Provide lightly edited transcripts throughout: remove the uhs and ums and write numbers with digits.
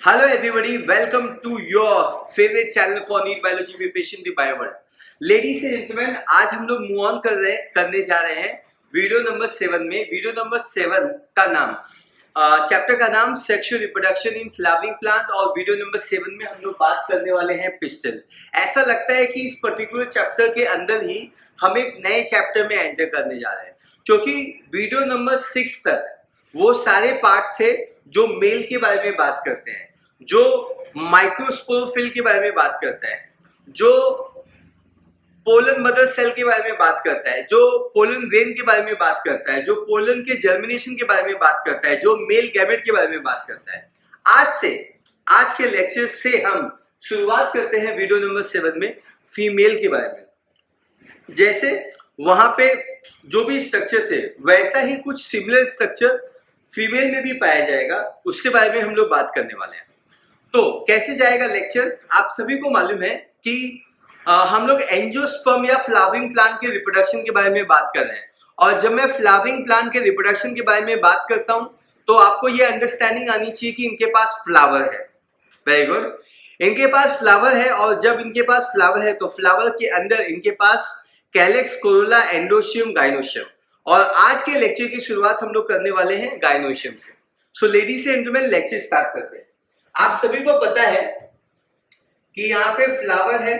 Hello everybody, welcome to your favorite channel for NEET Biology with Patient the Bio World. Ladies and gentlemen, आज हम लोग move on करने जा रहे हैं वीडियो नंबर 7 में। वीडियो नंबर 7 का नाम चैप्टर का नाम sexual reproduction in flowering plant और वीडियो नंबर 7 में हम लोग बात करने वाले हैं पिस्टल। ऐसा लगता है कि इस पर्टिकुलर चैप्टर के अंदर ही हम एक नए चैप्टर में एंटर करने जा रहे हैं, क्योंकि वीडियो नंबर 6 तक वो सारे पार्ट थे जो मेल के बारे में बात करते हैं, जो माइक्रोस्पोरोफिल के बारे में बात करता है, जो पोलन मदर सेल के बारे में बात करता है, जो पोलन ग्रेन के बारे में बात करता है, जो पोलन के जर्मिनेशन के बारे में बात करता है, जो मेल गैमेट के बारे में बात करता है। आज के लेक्चर से हम शुरुआत करते हैं वीडियो नंबर 7 में फीमेल के बारे में। जैसे वहां पे जो भी स्ट्रक्चर थे वैसा ही कुछ सिमिलर स्ट्रक्चर फीमेल में भी पाया जाएगा, उसके बारे में हम लोग बात करने वाले हैं। तो कैसे जाएगा लेक्चर, आप सभी को मालूम है कि हम लोग एंजियोस्पर्म या फ्लावरिंग प्लांट के रिप्रोडक्शन के बारे में बात कर रहे हैं। और जब मैं फ्लावरिंग प्लांट के रिप्रोडक्शन के बारे में बात करता हूं तो आपको ये अंडरस्टैंडिंग आनी चाहिए कि इनके पास फ्लावर है। वेरी गुड, इनके पास फ्लावर है, और जब इनके पास फ्लावर है तो फ्लावर के अंदर इनके पास कैलेक्स, कोरोला, एंडोशियम, गाइनोशियम। और आज के लेक्चर की शुरुआत हम लोग करने वाले हैं गाइनोशियम से। So ladies and gentleman, lecture start करते हैं। आप सभी को पता है कि यहाँ पे फ्लावर है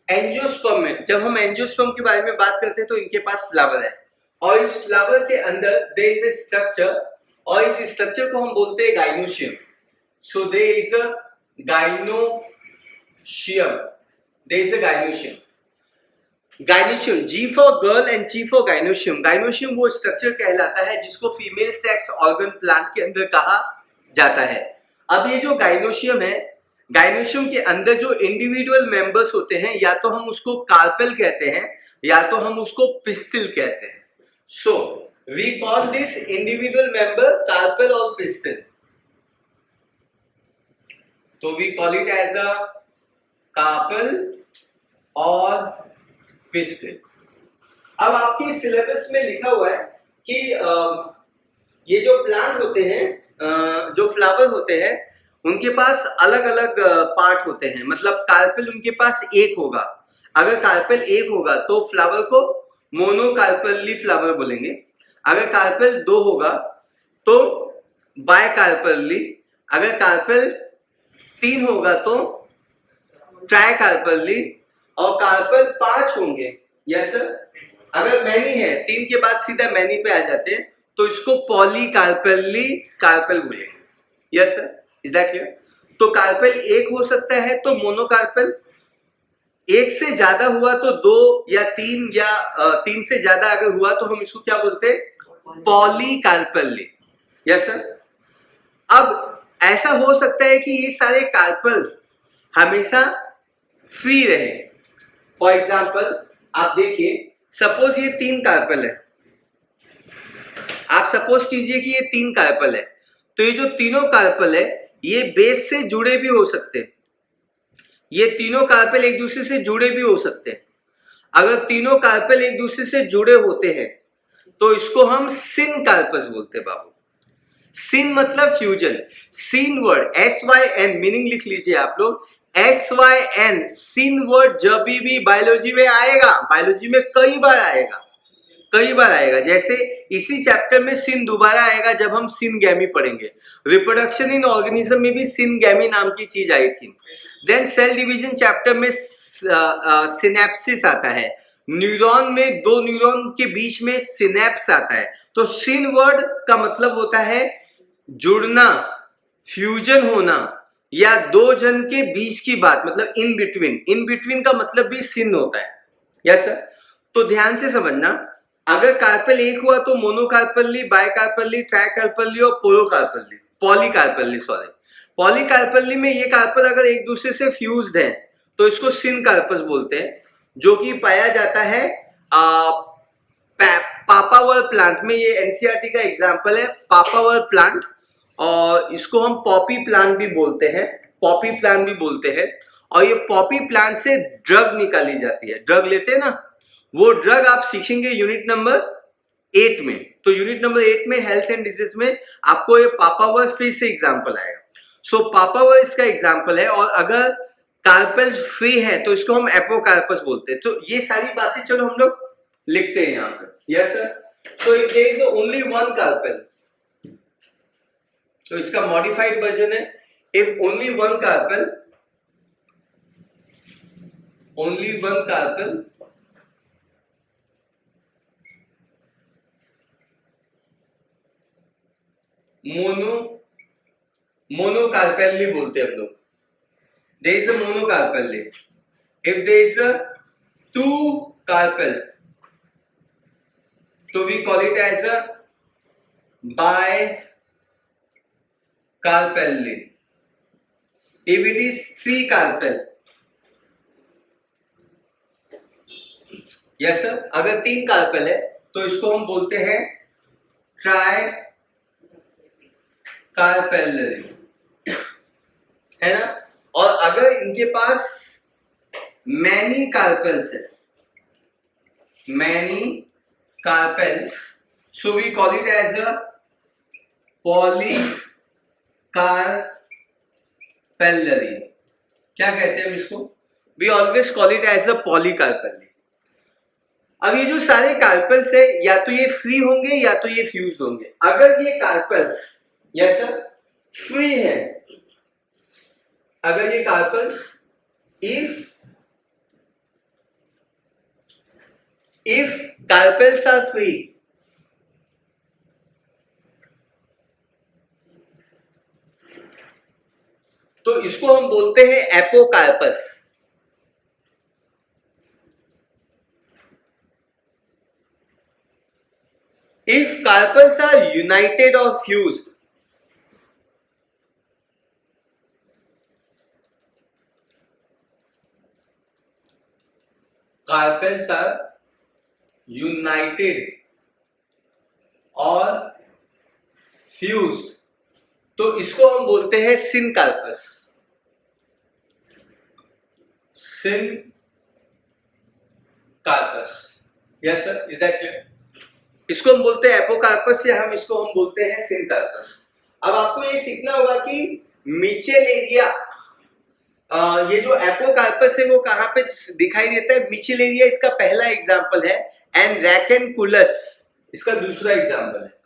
एंजियोस्पर्म में। जब हम एंजियोस्पर्म के बारे में बात करते हैं तो इनके पास फ्लावर है, और इस फ्लावर के अंदर देयर इज ए स्ट्रक्चर, और इस स्ट्रक्चर को हम बोलते हैं gynoecium. So there is a gynoecium, there is a gynoecium. Gynoecium, G for girl and chi for gynoecium. Gynoecium वो स्ट्रक्चर कहलाता है जिसको फीमेल सेक्स ऑर्गन प्लांट के अंदर कहा जाता है। अब ये जो गाइनोशियम है, गाइनोशियम के अंदर जो इंडिविजुअल मेंबर्स होते हैं, या तो हम उसको कार्पेल कहते हैं या तो हम उसको पिस्टिल कहते हैं। So we call this individual member carpel और पिस्टिल। तो we call it as a carpel और पिस्टिल। अब आपके सिलेबस में लिखा हुआ है कि ये जो प्लांट होते हैं, जो फ्लावर होते हैं, उनके पास अलग अलग पार्ट होते हैं। मतलब कार्पेल उनके पास एक होगा। अगर कार्पेल एक होगा तो फ्लावर को मोनोकार्पेली फ्लावर बोलेंगे। अगर कार्पेल 2 होगा तो बायकार्पेली। अगर कार्पेल 3 होगा तो ट्राइकार्पेली, और कार्पेल 5 होंगे। यस सर, अगर मैनी है 3 के बाद सीधा मैनी पे आ जाते हैं तो इसको पॉलीकार्पेली कार्पेल बोलेंगे। Yes sir, is that clear? तो कार्पेल 1 हो सकता है तो मोनोकार्पेल, 1 से ज्यादा हुआ तो 2 या 3, या 3 से ज्यादा अगर हुआ तो हम इसको क्या बोलते हैं, पॉलीकार्पेली। Yes sir. अब ऐसा हो सकता है कि ये सारे कार्पेल हमेशा फ्री रहे। फॉर एग्जाम्पल आप देखिए, सपोज ये 3 कार्पेल है। आप सपोज कीजिए कि ये 3 कार्पेल है, तो ये जो तीनों कार्पेल है ये बेस से जुड़े भी हो सकते हैं। ये तीनों कार्पेल एक दूसरे से जुड़े भी हो सकते हैं। अगर तीनों कार्पेल एक दूसरे से जुड़े होते हैं तो इसको हम सिन कार्पस बोलते हैं बाबू। सिन मतलब फ्यूजन। सिन वर्ड SYN, मीनिंग लिख लीजिए आप लोग, SYN, सिन वर्ड जब भी बायोलॉजी में आएगा, बायोलॉजी में कई बार आएगा। जैसे इसी चैप्टर में सिन दोबारा आएगा जब हम सिनगैमी पढ़ेंगे। रिप्रोडक्शन इन ऑर्गेनिज्म में भी सिनगैमी नाम की चीज आई थी। देन सेल डिवीजन चैप्टर में सिनेप्सिस आता है। न्यूरॉन में 2 न्यूरॉन के बीच में सिनेप्स आता है। तो सिन वर्ड का मतलब होता है जुड़ना, फ्यूजन होना, या 2 जन के बीच की बात, मतलब इन बिटवीन। इन बिटवीन का मतलब भी सिन होता है। Yes sir. तो ध्यान से समझना, अगर कार्पेल 1 हुआ तो मोनोकार्पेली, बायकार्पेली, ट्राइकार्पेली और पॉलीकार्पेली। पॉलीकार्पेली में ये कार्पेल अगर एक दूसरे से फ्यूज्ड है तो इसको सिन कार्पस बोलते हैं, जो कि पाया जाता है पापावर प्लांट में। ये NCERT का एग्जाम्पल है, पापावर प्लांट, और इसको हम पॉपी प्लांट भी बोलते हैं। और ये पॉपी प्लांट से ड्रग निकाली जाती है। ड्रग लेते हैं ना, वो ड्रग आप सीखेंगे यूनिट नंबर 8 में, तो यूनिट नंबर 8 में हेल्थ एंड डिजीज में आपको ये पापावर फिर से एग्जाम्पल आएगा। सो पापावर इसका एग्जाम्पल है, और अगर कार्पेल्स फ्री है तो इसको हम एपोकार्पस बोलते हैं। तो ये सारी बातें चलो हम लोग लिखते हैं यहाँ पर। Yes sir. So if there is only one carpel, तो इसका मॉडिफाइड वर्जन है if only one carpel, only one carpel monocarpelli बोलते हैं हम लोग। there is a monocarpelli। if there is a two carpel, so we call it as a bicarpelli। if it is three carpel, yes sir, अगर 3 carpel है तो इसको हम बोलते हैं ट्राई कार्पेलरी, है ना। और अगर इनके पास मैनी कार्पेल्स है, many carpels, so we call it as a polycarpellary. क्या कहते हैं हम इसको? We always call it as a polycarpellary. अब ये जो सारे कार्पेल्स है, या तो ये फ्री होंगे या तो ये फ्यूज होंगे। अगर ये कार्पेल्स, यस सर, फ्री है, अगर ये carpels if carpels are free, तो इसको हम बोलते हैं apocarpous. If carpels are united or fused, carpels are united or fused, तो इसको हम बोलते हैं syncarpous. Syncarpous, yes sir, is that clear? इसको हम बोलते हैं एपोकार्पस, या हम इसको हम बोलते हैं सिनकार्पस। अब आपको ये सीखना होगा कि मिचेलेरिया, ये जो एपोकार्पस है वो कहां पे दिखाई देता है? मिचेलेरिया इसका पहला एग्जाम्पल है, एंड रैकेनकुलस इसका दूसरा एग्जाम्पल है।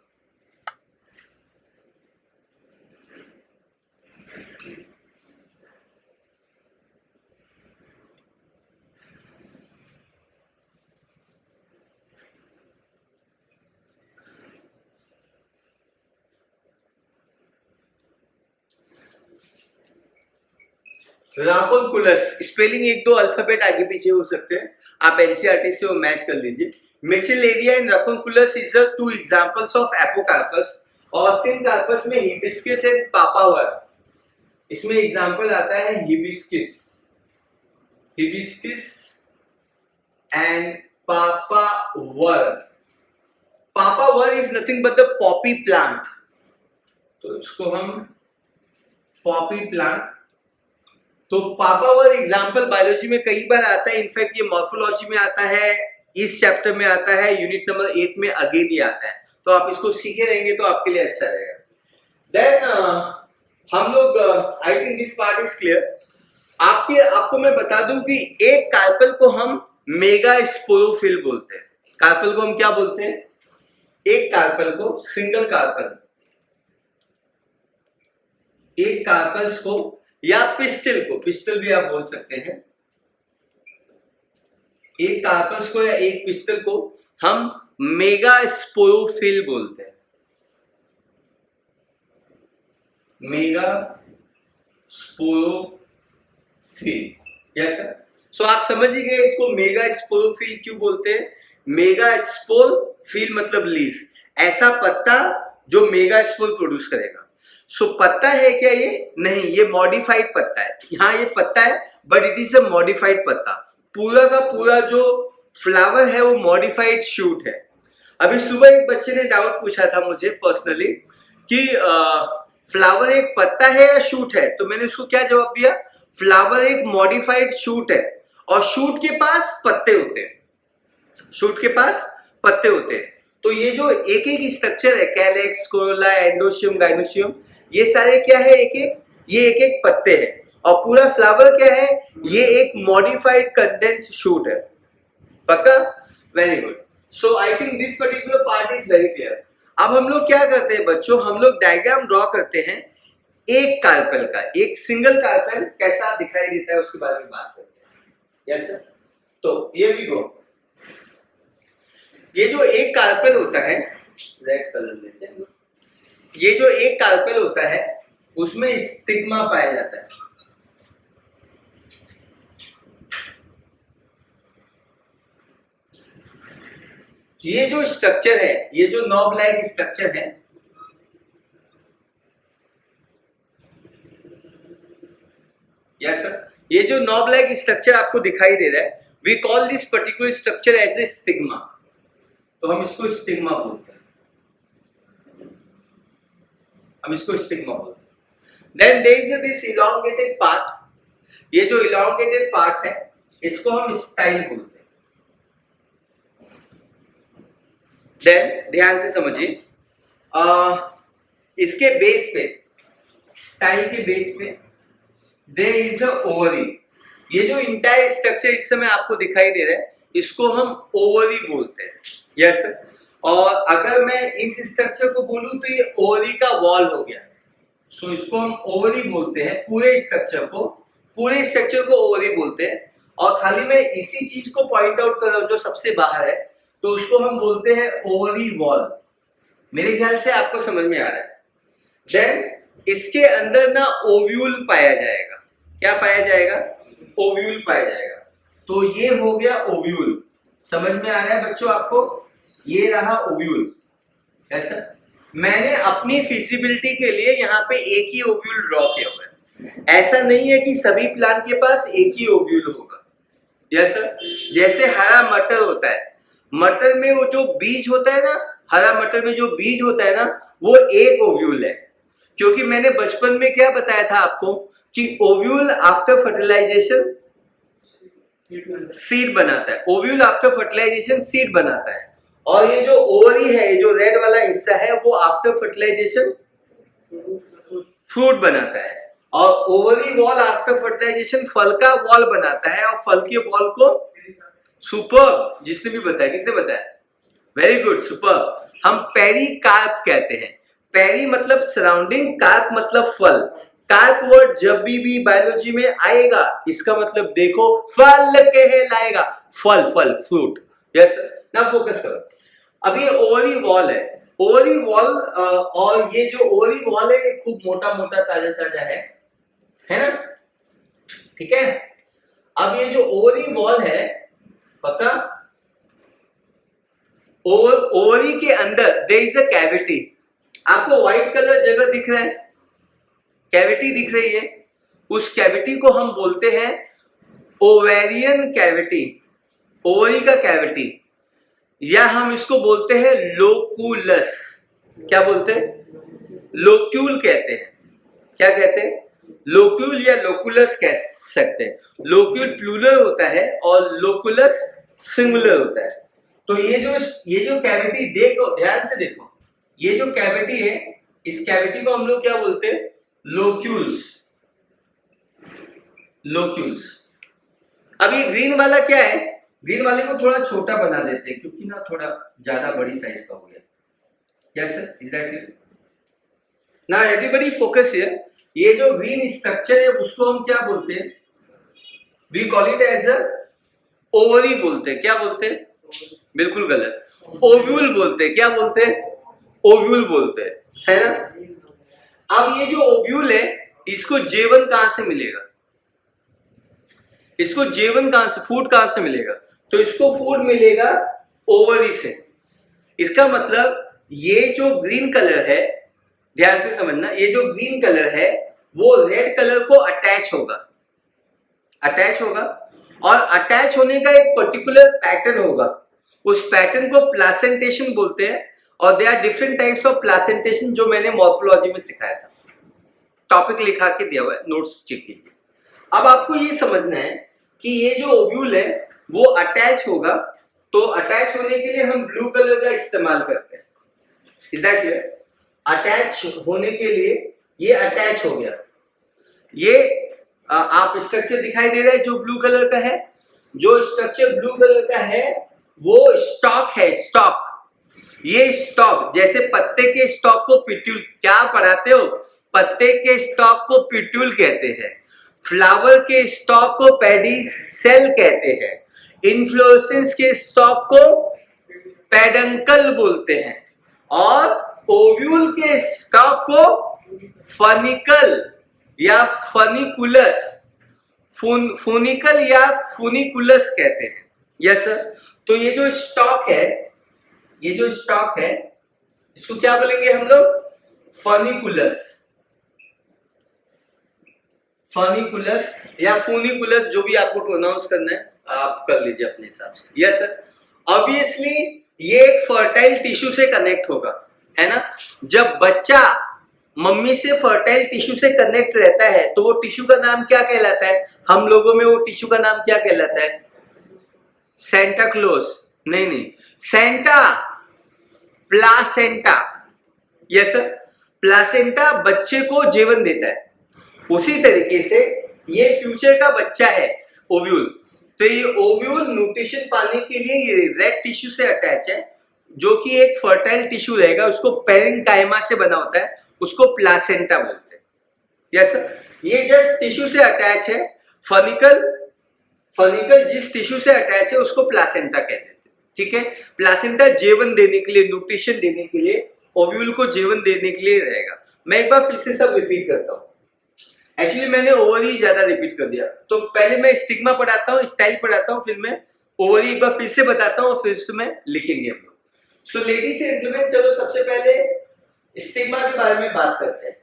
राकोनकुलस, स्पेलिंग एक दो अल्फाबेट आगे पीछे हो सकते हैं, आप एनसीईआरटी से वो मैच कर लीजिए। Michelia and ranunculus is the two examples of apocarpous. और सिनकार्पस में हिबिस्कस एंड पापावर, इसमें एग्जांपल आता है hibiscus and papaver. Papaver is nothing but the poppy plant, तो इसको हम पॉपी प्लांट। तो पापावर एग्जाम्पल बायोलॉजी में कई बार आता है, इनफैक्ट ये मॉर्फोलॉजी में आता है, इस चैप्टर में आता है, यूनिट नंबर 8 में अगेन ही आता है। तो आप इसको सीखे रहेंगे तो आपके लिए अच्छा रहेगा। देन हम लोग, आई think this part is clear. आपको मैं बता दूं कि एक कार्पेल को हम मेगा स्पोरोफिल बोलते हैं। कार्पेल को हम क्या बोलते हैं? एक कार्पेल को, सिंगल कार्पेल, एक कार्पेल्स को, या पिस्टल को, पिस्टल भी आप बोल सकते हैं, एक कार्पस को या एक पिस्टल को हम मेगा स्पोरोफिल बोलते हैं। Megasporophyll, yes sir. So आप समझ ही गए इसको मेगा स्पोरोफिल क्यों बोलते हैं। मेगा स्पोरोफिल मतलब लीफ, ऐसा पत्ता जो मेगा स्पोर प्रोड्यूस करेगा। सो पत्ता है क्या ये? नहीं, ये मॉडिफाइड पत्ता है। यहाँ ये पत्ता है but it is a modified पत्ता। पूरा का पूरा जो फ्लावर है वो मॉडिफाइड शूट है। अभी सुबह एक बच्चे ने डाउट पूछा था मुझे पर्सनली कि फ्लावर एक पत्ता है या शूट है, तो मैंने उसको क्या जवाब दिया? फ्लावर एक मॉडिफाइड शूट है और शूट के पास पत्ते होते हैं, शूट के पास पत्ते होते हैं। तो ये जो एक एक स्ट्रक्चर है, कैलेक्स, कोरोला, एंडोशियम, गाइनोशियम, ये सारे क्या है, ये एक एक पत्ते हैं। और पूरा फ्लावर क्या है, ये एक मॉडिफाइड कंडेंस शूट है। पक्का? Very good. So I think this particular part is very clear. अब हम लोग क्या करते हैं बच्चों, हम लोग डायग्राम ड्रॉ करते हैं एक कार्पेल का। एक सिंगल कार्पेल कैसा दिखाई देता है उसके बारे में बात करते हैं। Yes sir. तो ये भी गो, ये जो एक कार्पेल होता है, रेड कलर लेते हैं, ये जो एक कार्पेल होता है उसमें स्टिग्मा पाया जाता है। ये जो स्ट्रक्चर है, ये जो नॉब लाइक स्ट्रक्चर है, यस सर, ये जो नॉब लाइक स्ट्रक्चर आपको दिखाई दे रहा है, we call this particular structure as a stigma. तो हम इसको स्टिग्मा बोलते हैं, हम इसको स्टिग्मा बोलते हैं। Then there is this elongated part, ये जो इलोंगेटेड पार्ट है इसको हम स्टाइल बोलते हैं। देन ध्यान से समझिए, इसके बेस पे, स्टाइल के बेस पे देयर इज अ ओवरी। ये जो इंटायर स्ट्रक्चर इस समय आपको दिखाई दे रहा है इसको हम ओवरी बोलते हैं। Yes sir. और अगर मैं इस स्ट्रक्चर को बोलूं तो ये ओवरी का वॉल हो गया। सो इसको हम ओवरी बोलते हैं, पूरे स्ट्रक्चर को ओवरी बोलते हैं। और खाली मैं इसी चीज को पॉइंट आउट कर रहा हूं जो सबसे बाहर है, तो उसको हम बोलते हैं ओवरी वॉल। मेरे ख्याल से आपको समझ में आ रहा है। देन इसके अंदर ना ओव्यूल पाया जाएगा। क्या पाया जाएगा? ओव्यूल पाया जाएगा। तो ये हो गया ओव्यूल। समझ में आ रहा है बच्चों आपको? ये रहा ओव्यूल। ऐसा मैंने अपनी फिजिबिलिटी के लिए यहाँ पे एक ही ओव्यूल ड्रॉ किया हुआ है। ऐसा नहीं है कि सभी प्लांट के पास एक ही ओव्यूल होगा। Yes sir. जैसे हरा मटर होता है, मटर में वो जो बीज होता है ना, हरा मटर में जो बीज होता है ना, वो एक ओव्यूल है। क्योंकि मैंने बचपन में क्या बताया था आपको कि ओव्यूल आफ्टर फर्टिलाइजेशन सीड बनाता है। ओव्यूल आफ्टर फर्टिलाइजेशन सीड बनाता है। और ये जो ओवरी है, ये जो रेड वाला हिस्सा है, वो आफ्टर फर्टिलाइजेशन फ्रूट बनाता है। और ओवरी वॉल आफ्टर फर्टिलाइजेशन फल का वॉल बनाता है। और फल के वॉल को सुपर, जिसने भी बताया, किसने बताया? Very good, super. हम पेरिकार्प कहते हैं। पेरी मतलब सराउंडिंग, कार्प मतलब फल। कार्प वर्ड जब भी बायोलॉजी में आएगा इसका मतलब देखो फल कहलाएगा। फल, फ्रूट। यस, ना फोकस करो। अब ये ओवरी वॉल है। ओवरी वॉल, और ये जो ओवरी वॉल है ये खूब मोटा मोटा ताजा ताजा है ना? ठीक है। अब ये जो ओवरी वॉल है, पता, ओवरी के अंदर देयर इज अ कैविटी। आपको व्हाइट कलर जगह दिख रहा है, कैविटी दिख रही है। उस कैविटी को हम बोलते हैं ओवेरियन कैविटी, ओवरी का कैविटी, या हम इसको बोलते हैं लोकुलस। क्या बोलते हैं? लोक्यूल कहते हैं। क्या कहते हैं? लोक्यूल या लोकुलस कह सकते हैं। लोक्यूल प्लूरल होता है और लोकुलस सिंगुलर होता है। तो ये जो कैविटी, देखो ध्यान से देखो, ये जो कैविटी है, इस कैविटी को हम लोग क्या बोलते हैं? लोक्यूल्स। अब ये ग्रीन वाला क्या है? ग्रीन वाले को थोड़ा छोटा बना देते हैं क्योंकि ना थोड़ा ज्यादा बड़ी साइज का हो गया। Yes sir, is that clear? Now everybody focus here. ये जो ग्रीन स्ट्रक्चर है उसको हम क्या बोलते हैं? We call it as a ovary बोलते हैं। क्या बोलते हैं? बिल्कुल गलत, ओव्यूल बोलते हैं। क्या बोलते हैं? ओव्यूल बोलते हैं, है ना? अब ये जो ओव्यूल है इसको जेवन कहां से मिलेगा? इसको जेवन कहां से, फूड कहां से मिलेगा? तो इसको फूड मिलेगा ओवरी से। इसका मतलब ये जो ग्रीन कलर है, ध्यान से समझना, ये जो ग्रीन कलर है वो रेड कलर को अटैच होगा और अटैच होने का एक पर्टिकुलर पैटर्न होगा। उस पैटर्न को प्लासेंटेशन बोलते हैं। और they are different types of placentation जो मैंने मॉर्फोलॉजी में सिखाया था। टॉपिक लिखा के दिया हुआ है, नोट्स चेक कीजिए। अब आपको ये समझना है कि ये जो ओव्यूल है वो अटैच होगा तो अटैच होने के लिए हम ब्लू कलर का इस्तेमाल करते हैं। Is that clear? अटैच होने के लिए ये अटैच हो गया। ये आप स्ट्रक्चर दिखाई दे रहा है जो ब्लू कलर का है, जो स्ट्रक्चर ब्लू कलर का है वो स्टॉक है, स्टॉक। ये स्टॉक, जैसे पत्ते के स्टॉक को पिट्यूल, क्या पढ़ाते हो, पत्ते के स्टॉक को पिट्यूल कहते हैं, फ्लावर के स्टॉक को पेडिसेल कहते हैं, इन्फ्लोरेसेंस के स्टॉक को पेडंकल बोलते हैं, और ओव्यूल के स्टॉक को फनिकल या फनिकुलस, फूनिकल या फूनिकुलस कहते हैं। Yes sir. तो ये जो स्टॉक है, ये जो स्टॉक है इसको क्या बोलेंगे हम लोग? फनिकुलस, फनिकुलस या फूनिकुलस, जो भी आपको प्रोनाउंस करना है आप कर लीजिए अपने हिसाब से। Yes sir. ऑब्वियसली ये एक फर्टाइल टिश्यू से कनेक्ट होगा, है ना। जब बच्चा मम्मी से फर्टाइल टिश्यू से कनेक्ट रहता है तो वो टिश्यू का नाम क्या कहलाता है? हम लोगों में वो टिश्यू का नाम क्या कहलाता है? Santa Claus? नहीं, सेंटा, प्लासेंटा। Yes sir. प्लासेंटा बच्चे को जीवन देता है। उसी तरीके से ये फ्यूचर का बच्चा है, ओव्यूल। तो ये ओव्यूल न्यूट्रिशन पाने के लिए ये रेड टिश्यू से अटैच है, जो कि एक फर्टाइल टिश्यू रहेगा, उसको पेरेन्काइमा से बना होता है, उसको प्लासेंटा बोलते हैं। Yes sir. ये जस्ट टिश्यू से अटैच है। फनिकल जिस टिश्यू से अटैच है उसको प्लासेंटा कहते हैं। ठीक है। प्लासेंटा जीवन देने के लिए, न्यूट्रिशन देने के लिए, ओव्यूल को जीवन देने के लिए रहेगा। मैं एक बार फिर से सब रिपीट करता हूँ। एक्चुअली मैंने ओवरी ज्यादा रिपीट कर दिया, तो पहले मैं स्टिग्मा पढ़ाता हूँ, स्टाइल पढ़ाता हूँ, फिर मैं ओवरी एक बार फिर से बताता हूँ और फिर से मैं लिखेंगे हम लोग। सो लेडीज एंड जेंटलमैन, चलो सबसे पहले स्टिग्मा के बारे में बात करते हैं।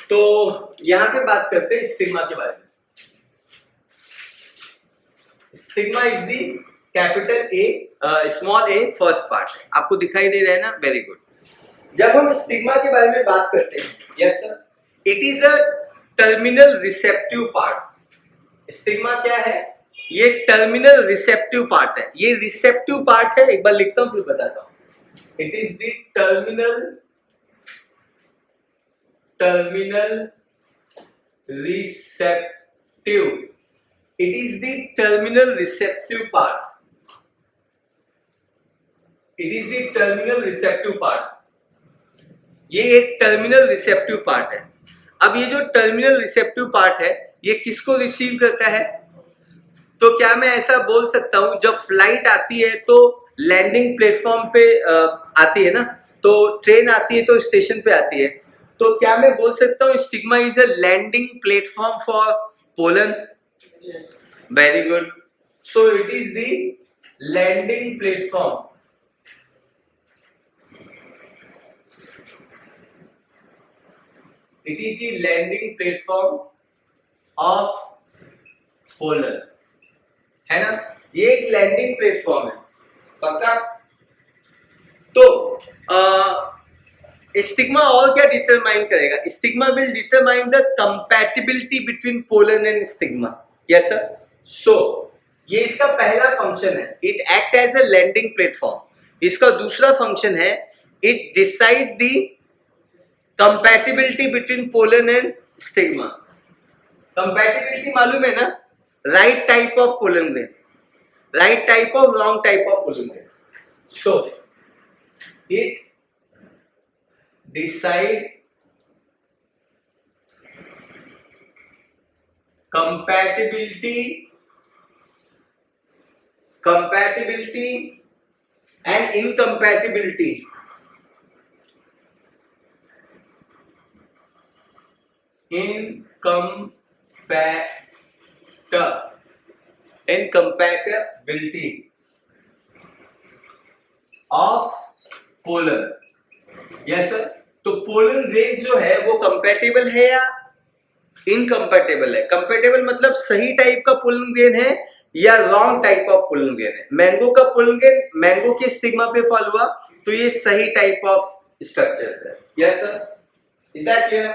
तो यहाँ पे बात करते हैं स्टिग्मा के बारे में। Stigma is the capital A small A first part है, आपको दिखाई दे रहा है ना? Very good. जब हम स्टिग्मा के बारे में बात करते हैं, yes sir, it is a terminal receptive part. Stigma क्या है? ये टर्मिनल रिसेप्टिव पार्ट है। ये रिसेप्टिव पार्ट है, एक बार लिखता हूं फिर बताता हूं। It is the terminal receptive, it is the terminal receptive part, it is the terminal receptive part. ये एक टर्मिनल रिसेप्टिव पार्ट है। अब ये जो टर्मिनल रिसेप्टिव पार्ट है ये किसको रिसीव करता है? तो क्या मैं ऐसा बोल सकता हूं, जब फ्लाइट आती है तो लैंडिंग प्लेटफॉर्म पे आती है ना, तो ट्रेन आती है तो स्टेशन पे आती है, तो क्या मैं बोल सकता हूं stigma is a landing platform for pollen? Very good. So it is the landing platform, it is the landing platform of polar, है ना। ये एक लैंडिंग प्लेटफॉर्म है, पक्का। तो स्टिग्मा और क्या डिटरमाइन करेगा? Stigma will determine the compatibility between pollen and stigma. Yes sir. So ये इसका पहला फंक्शन है, it act as a landing platform. इसका दूसरा फंक्शन है, it decide the compatibility between pollen and stigma. Compatibility मालूम है ना? Right type of pollen grain, right type of wrong type of pollen grain. So it decide compatibility and incompatibility of pollen. Yes sir. तो pollen grains जो है वो compatible है या incompatible है? कंपैटिबल मतलब सही टाइप का पोलन ग्रेन है या wrong type of pollen grain है? मैंगो का पोलन ग्रेन मैंगो के स्टिग्मा पे फॉल हुआ तो ये सही टाइप ऑफ स्ट्रक्चर्स है। Yes sir. Is that clear?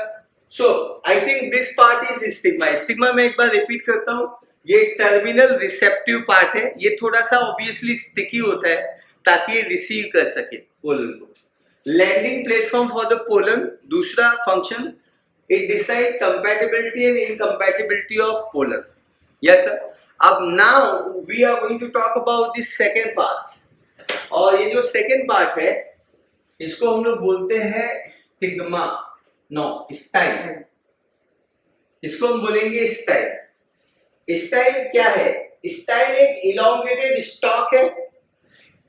So I think this part is stigma. Stigma में एक बार रिपीट करता हूं, ये टर्मिनल रिसेप्टिव पार्ट है, ये थोड़ा सा ऑब्वियसली स्टिकी होता है ताकि ये रिसीव कर सके पोलन को। Landing platform for the pollen, दूसरा function, it decide compatibility and incompatibility of pollen. Yes sir. अब now we are going to talk about this second part, और ये जो सेकेंड पार्ट है इसको हम लोग बोलते हैं स्टिग्मा, नो स्टाइल, इसको हम बोलेंगे स्टाइल। स्टाइल क्या है? स्टाइल एक इलोंगेटेड स्टॉक है,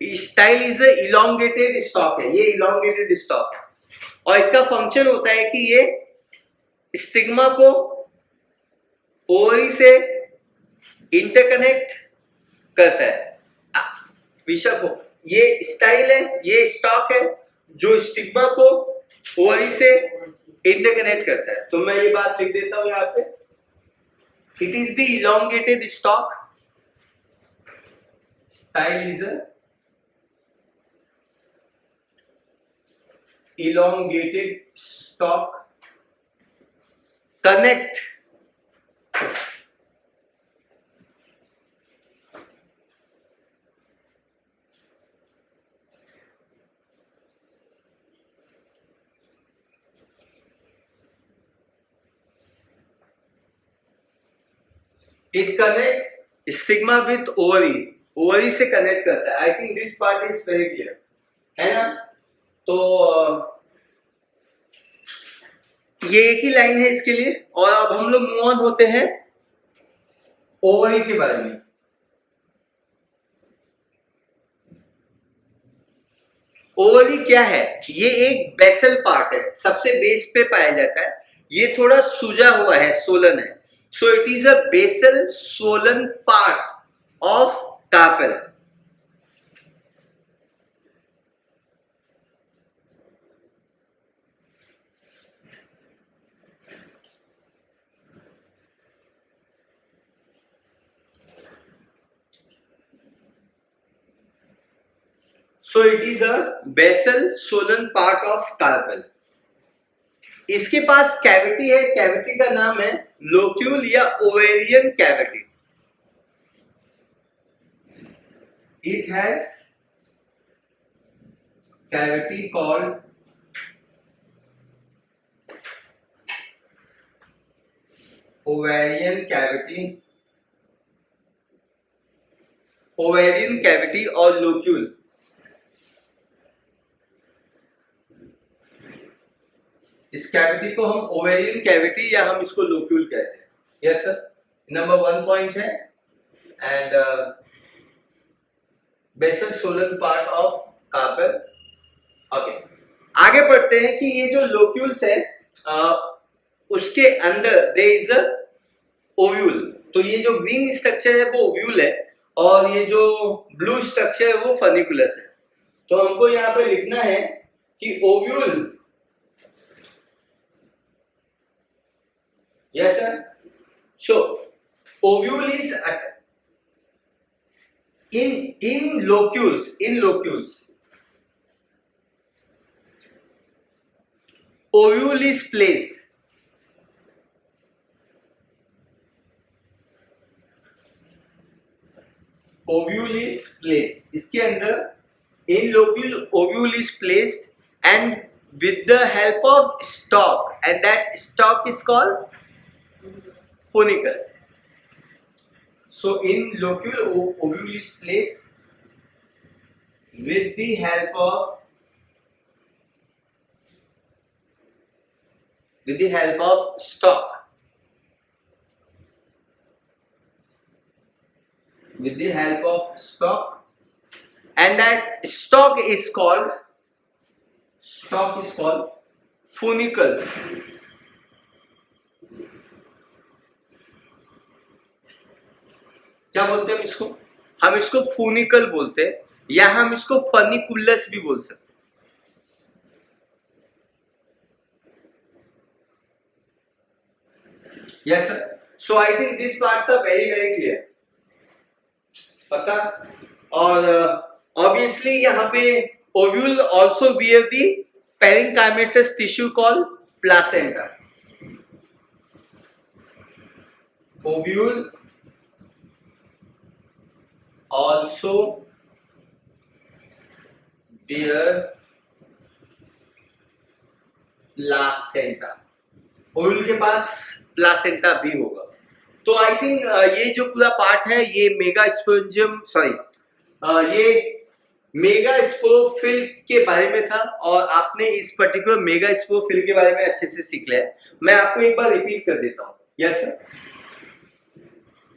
style is a elongated stalk है, ये इलोंगेटेड स्टॉक है, और इसका फंक्शन होता है कि ये स्टिग्मा को ओवरी से इंटरकनेक्ट करता है। विशप हो, ये स्टाइल है, ये स्टॉक है जो स्टिग्मा को ओवरी से इंटरकनेक्ट करता है। तो मैं ये बात लिख देता हूं यहां पे, it is the elongated stock, style is a elongated stalk connect it connect stigma with ovary, ovary से कनेक्ट करता है। आई think this part is very clear, है ना? तो ये एक ही लाइन है इसके लिए, और अब हम लोग मूव ऑन होते हैं ओवरी के बारे में। ओवरी क्या है? ये एक बेसल पार्ट है, सबसे बेस पे पाया जाता है, ये थोड़ा सूजा हुआ है, सोलन है, so it is a basal swollen part of carpel. So it is a basal swollen part of carpel. इसके पास कैविटी है, कैविटी का नाम है लोक्यूल या ovarian cavity. It has cavity called ovarian cavity, ovarian cavity और locule. इस cavity को हम ओवेरियन कैविटी या हम इसको लोक्यूल कहते हैं। यस सर, नंबर 1 पॉइंट है, and basal swollen part of carpel. Okay, आगे बढ़ते हैं कि ये जो लोक्यूल्स है उसके अंदर देयर इज अ ओव्यूल। तो ये जो ग्रीन स्ट्रक्चर है वो ओव्यूल है, और ये जो ब्लू स्ट्रक्चर है वो फनिकुलस है। तो हमको यहाँ पे लिखना है कि ovule, yes sir, so ovule is in locules, ovule is placed, ovule is placed, इसके अंदर in locule ovule is placed and with the help of stalk, and that stalk is called funicle. So in locule ovule is placed with the help of stalk, with the help of stalk, and that stalk is called funicle. क्या बोलते हैं हम इसको? हम इसको फूनिकल बोलते हैं, या हम इसको फनिकुलस भी बोल सकते हैं। Yes sir, so I think this parts are very very clear, पता? और ऑब्वियसली यहाँ पे ovule also bear the parenchymatous tissue called placenta. Ovule also bear placenta, ovule के पास प्लासेंटा भी होगा। तो आई थिंक ये जो पूरा पार्ट है ये मेगा स्पोरेंजियम ये मेगा स्पोरोफिल के बारे में था और आपने इस पर्टिकुलर मेगा स्पोरोफिल के बारे में अच्छे से सीख लिया है। मैं आपको एक बार रिपीट कर देता हूँ। यस सर,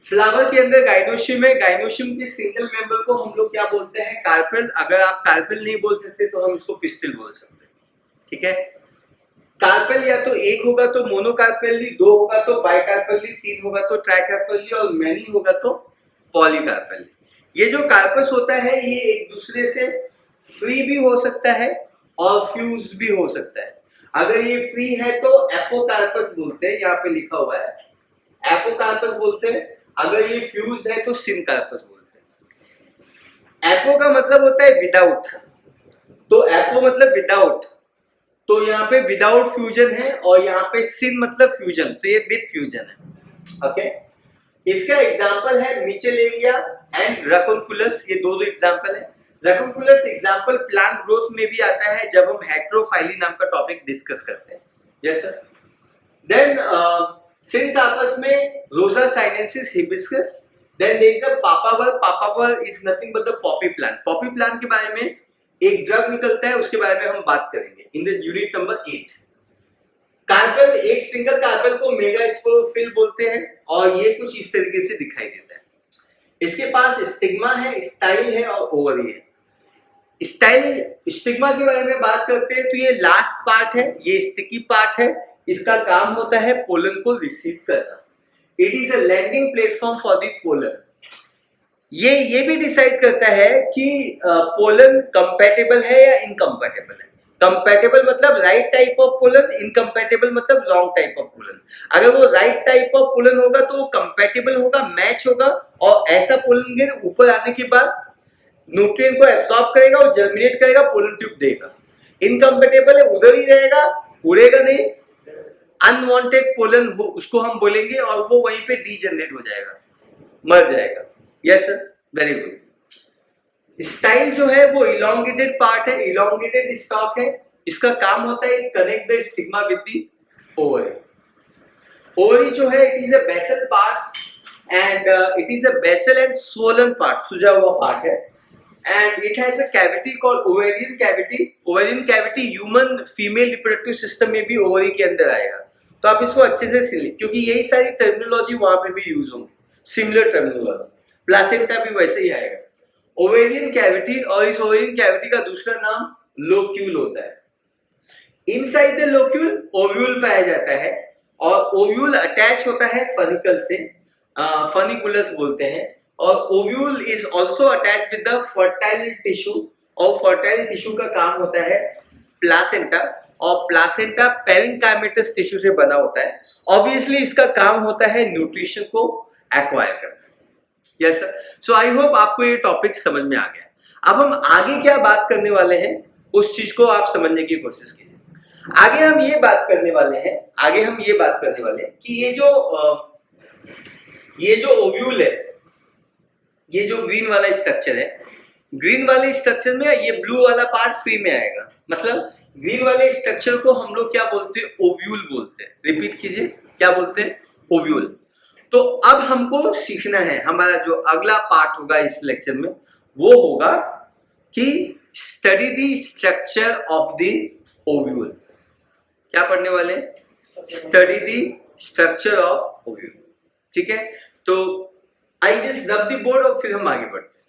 फ्लावर के अंदर गाइनोशियम है, गाइनोशियम के सिंगल मेंबर को हम लोग क्या बोलते हैं? कार्पेल। अगर आप कार्पेल नहीं बोल सकते तो हम इसको पिस्टिल बोल सकते हैं। ठीक है, कार्पेल या तो एक होगा तो मोनोकार्पेली, दो होगा तो बाइकार्पेली, तीन होगा तो ट्राइकार्पेली और मैनी होगा तो पॉलीकार्पेली। ये जो कार्पस होता है ये एक दूसरे से फ्री भी हो सकता है और फ्यूज भी हो सकता है। अगर ये फ्री है तो एपोकार्पस बोलते हैं, यहाँ पे लिखा हुआ है एपोकार्पस बोलते हैं। अगर ये फ्यूज है तो सिनकार्पस बोलते हैं। एपो का मतलब होता है विदाउट, तो एपो मतलब विदाउट, तो यहाँ पे विदाउट फ्यूजन है और यहाँ पे सिन मतलब फ्यूजन, तो ये विद फ्यूजन है। ओके, इसका एग्जांपल है मिचेलेरिया एंड रैकुनकुलस, ये दो एग्जांपल है। रैकुनकुलस एग्जांपल प्लांट ग्रोथ में भी आता है जब हम हेटेरोफाइली नाम का टॉपिक डिस्कस करते हैं। Yes sir. देन सिनकार्पस में rosa sinensis hibiscus, then there is a papaver. Papaver is nothing but the poppy plant. Poppy plant के बारे में एक ड्रग निकलता है, उसके बारे में हम बात करेंगे in the unit number 8। Carpel, एक सिंगल कार्पेल को मेगा स्पोरोफिल बोलते हैं और ये कुछ इस तरीके से दिखाई देता है। इसके पास स्टिग्मा है, स्टाइल है और ओवरी है। स्टाइल, स्टिग्मा के बारे में बात करते हैं तो ये लास्ट पार्ट है, ये स्टिकी पार्ट है। इसका काम होता है पोलन को रिसीव करना। It is a landing platform for the pollen. ये भी डिसाइड करता है कि पोलन कंपैटिबल है या इनकम्पैटिबल है। कंपैटिबल मतलब right type of pollen, incompatible मतलब रॉन्ग टाइप ऑफ पोलन। अगर वो राइट टाइप ऑफ पोलन होगा तो वो कंपैटिबल होगा, मैच होगा और ऐसा पोलन ग्रेन ऊपर आने के बाद न्यूट्रिएंट को एब्सॉर्ब करेगा और जर्मिनेट करेगा, पोलन ट्यूब देगा। इनकम्पैटिबल है, उधर ही रहेगा, उड़ेगा नहीं, अनवांटेड पोलन हो उसको हम बोलेंगे और वो वहीं पे डीजनरेट हो जाएगा, मर जाएगा। Yes sir, very good. Style जो है वो इलोंगेटेड पार्ट है, इलोंगेटेड स्टॉक है। इसका काम होता है connect the stigma with the ovary. Ovary जो है it is a basal part and it is a basal and swollen part, सुजा हुआ पार्ट है and it has a cavity called ovarian cavity. Ovarian cavity human female reproductive system में भी ovary के अंदर आएगा, तो आप इसको अच्छे से सुन लें क्योंकि यही सारी टर्मिनोलॉजी वहां पे भी यूज होंगी, सिमिलर टर्मिनोलॉजी। प्लासेंटा भी वैसे ही आएगा, ओवेरियन कैविटी, और इस ओवेरियन कैविटी का दूसरा नाम लोक्यूल होता है। इनसाइड द लोक्यूल ओव्यूल पाया जाता है और ओव्यूल अटैच होता है फनिकल से, फनिकुलस बोलते हैं, और ovule is also attach with the fertile tissue और फर्टाइल टिश्यू का काम होता है प्लासेंटा, और प्लासेंटा पेरेन्काइमेटस टिश्यू से बना होता है। ऑब्वियसली इसका काम होता है न्यूट्रिशन को एक्वायर करना। Yes sir, so I hope आपको ये टॉपिक समझ में आ गया। अब हम आगे क्या बात करने वाले हैं उस चीज को आप समझने की कोशिश कीजिए। आगे हम ये बात करने वाले हैं कि ये जो ओव्यूल है, ये जो ग्रीन वाला स्ट्रक्चर है, ग्रीन वाले स्ट्रक्चर में ये ब्लू वाला पार्ट फ्री में आएगा। मतलब ग्रीन वाले स्ट्रक्चर को हम लोग क्या बोलते हैं? ओव्यूल बोलते हैं। रिपीट कीजिए, क्या बोलते हैं? ओव्यूल। तो अब हमको सीखना है, हमारा जो अगला पार्ट होगा इस लेक्चर में वो होगा कि study the structure of the ovule. क्या पढ़ने वाले? Study the structure of ovule. ठीक है, तो आई जस्ट रब द बोर्ड और फिर हम आगे बढ़ते हैं।